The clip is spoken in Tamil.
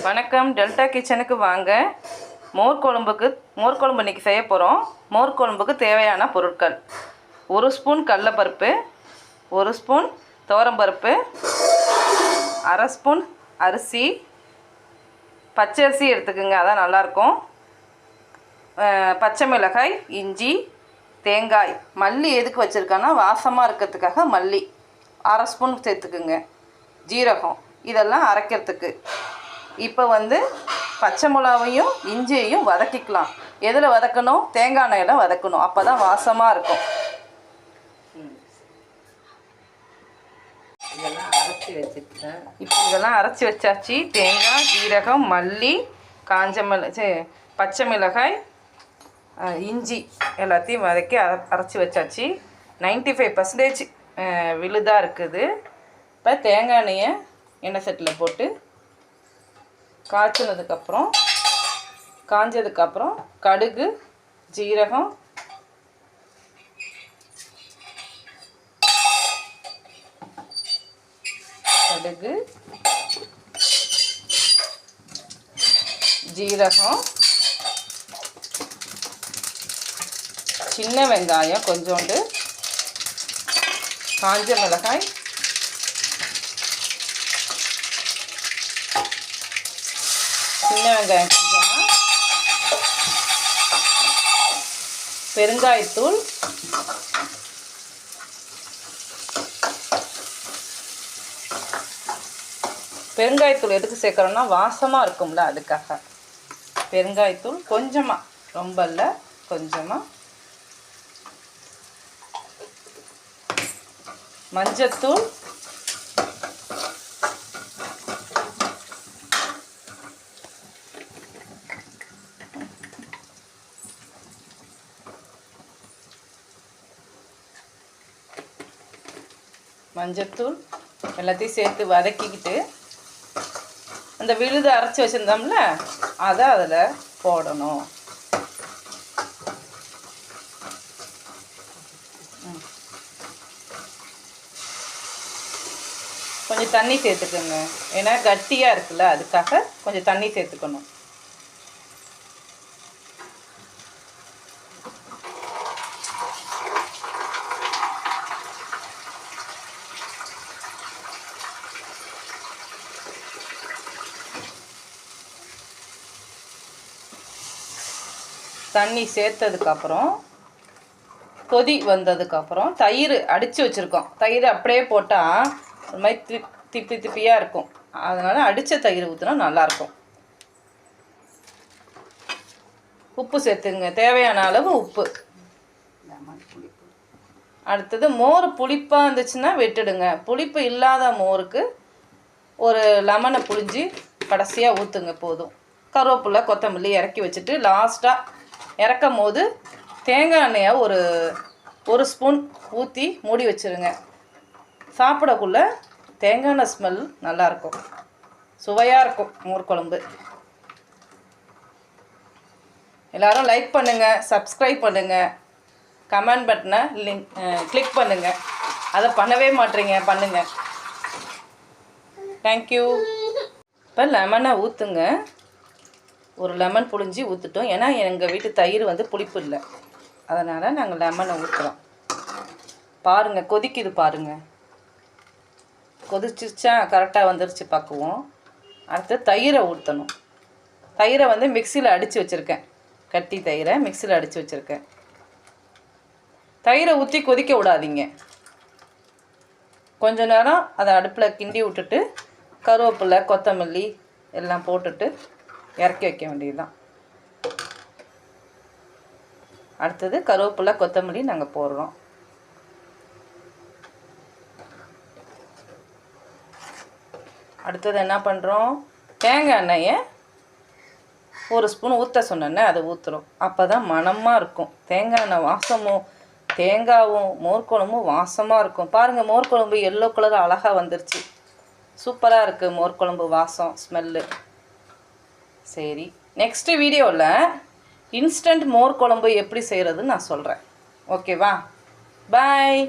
வணக்கம், டெல்டா கிச்சனுக்கு வாங்க. மோர் குழம்பு இன்றைக்கி செய்ய போகிறோம். மோர் குழம்புக்கு தேவையான பொருட்கள்: 1 ஸ்பூன் கடலைப்பருப்பு, 1 ஸ்பூன் துவரம்பருப்பு, அரை ஸ்பூன் அரிசி, பச்சரிசி எடுத்துக்கோங்க, அதான் நல்லாயிருக்கும். பச்சை மிளகாய், இஞ்சி, தேங்காய், மல்லி எதுக்கு வச்சுருக்கேன்னா வாசமாக இருக்கிறதுக்காக மல்லி அரை ஸ்பூன் சேர்த்துக்குங்க. ஜீரகம், இதெல்லாம் அரைக்கிறதுக்கு. இப்போ பச்சை மிளகாவையும் இஞ்சியையும் வதக்கிக்கலாம். எதில் வதக்கணும்? தேங்காய் எண்ணெயில் வதக்கணும், அப்போ தான் வாசமாக இருக்கும். இதெல்லாம் அரைச்சி வச்சுக்கிட்டேன். இப்போ இதெல்லாம் அரைச்சி வச்சாச்சு. தேங்காய், ஜீரகம், மல்லி, பச்சை மிளகாய், இஞ்சி எல்லாத்தையும் வதக்கி அரைச்சி வச்சாச்சு. 95% விழுதாக இருக்குது. இப்போ தேங்காய் எண்ணெயை எண்ணெய் சட்டியில் போட்டு காஞ்சதுக்கப்புறம் கடுகு, ஜீரகம், சின்ன வெங்காயம் கொஞ்சோண்டு, காஞ்ச மிளகாய், சின்ன வெங்காயம் கொஞ்சமாக, பெருங்காயத்தூள், பெருங்காயத்தூள் எதுக்கு சேர்க்குறோன்னா வாசமாக இருக்கும்ல, அதுக்காக பெருங்காயத்தூள் கொஞ்சமாக, ரொம்ப இல்லை, கொஞ்சமாக. மஞ்சத்தூள், எல்லாத்தையும் சேர்த்து வதக்கிக்கிட்டு அந்த விழுது அரைச்சி வச்சுருந்தோம்ல அதை அதில் போடணும். கொஞ்சம் தண்ணி சேர்த்துக்கோங்க, ஏன்னா கட்டியாக இருக்குல்ல, அதுக்காக கொஞ்சம் தண்ணி சேர்த்துக்கணும். தண்ணி சேர்த்ததுக்கப்புறம் கொதி வந்ததுக்கப்புறம் தயிர் அடித்து வச்சுருக்கோம். தயிர் அப்படியே போட்டால் ஒரு மாதிரி திப்பியாக இருக்கும், அதனால் அடித்த தயிர் ஊற்றினா நல்லாயிருக்கும். உப்பு சேர்த்துங்க, தேவையான அளவு உப்பு. அடுத்தது மோர் புளிப்பாக இருந்துச்சுன்னா விட்டுடுங்க. புளிப்பு இல்லாத மோருக்கு ஒரு லெமனை புழிஞ்சு கடைசியாக ஊற்றுங்க, போதும். கருவேப்பிலை, கொத்தமல்லி இறக்கி வச்சுட்டு லாஸ்ட்டாக இறக்கும் போது தேங்காய் எண்ணெயை ஒரு ஸ்பூன் ஊற்றி மூடி வச்சுருங்க. சாப்பிடக்குள்ள தேங்காய் எண்ணெய் ஸ்மெல் நல்லாயிருக்கும், சுவையாக இருக்கும் மோர் குழம்பு. எல்லோரும் லைக் பண்ணுங்கள், சப்ஸ்கிரைப் பண்ணுங்கள், கமெண்ட் பட்டனை கிளிக் பண்ணுங்கள். அதை பண்ணவே மாட்டேறீங்க, பண்ணுங்கள். தேங்க்யூ. இப்போ லெமனை ஊற்றுங்க. ஒரு லெமன் புழிஞ்சி ஊற்றிட்டோம், ஏன்னா எங்கள் வீட்டு தயிர் புளிப்பு இல்லை, அதனால் நாங்கள் லெமனை ஊற்றுறோம். பாருங்கள், கொதிக்குது பாருங்கள். கொதிச்சிச்சா கரெக்டாக வந்துருச்சு பக்குவோம். அடுத்து தயிரை ஊற்றணும். தயிரை மிக்சியில் அடித்து வச்சுருக்கேன், கட்டி தயிரை மிக்சியில் அடித்து வச்சுருக்கேன். தயிரை ஊற்றி கொதிக்க விடாதீங்க. கொஞ்ச நேரம் அதை அடுப்பில் கிண்டி விட்டுட்டு கருவேப்பிலை, கொத்தமல்லி எல்லாம் போட்டுட்டு இறக்கி வைக்க வேண்டியதுதான். அடுத்தது கருவேப்பிலை, கொத்தமல்லி நாங்கள் போடுறோம். அடுத்தது என்ன பண்ணுறோம்? தேங்காய் எண்ணெயை ஒரு ஸ்பூன் ஊற்ற சொன்னேன்னே அதை ஊற்றுறோம். அப்போ தான் மணமாக இருக்கும். தேங்காய் எண்ணெய் வாசமும் தேங்காயும் மோர் குழம்பும் வாசமாக இருக்கும். பாருங்கள், மோர் குழம்பு எல்லோ கலர் அழகாக வந்துருச்சு. சூப்பராக இருக்குது மோர் குழம்பு வாசம், ஸ்மெல்லு. சரி, நெக்ஸ்ட் வீடியோவில் இன்ஸ்டன்ட் மோர் குழம்பு எப்படி செய்கிறதுன்னு நான் சொல்கிறேன். ஓகேவா? பாய்.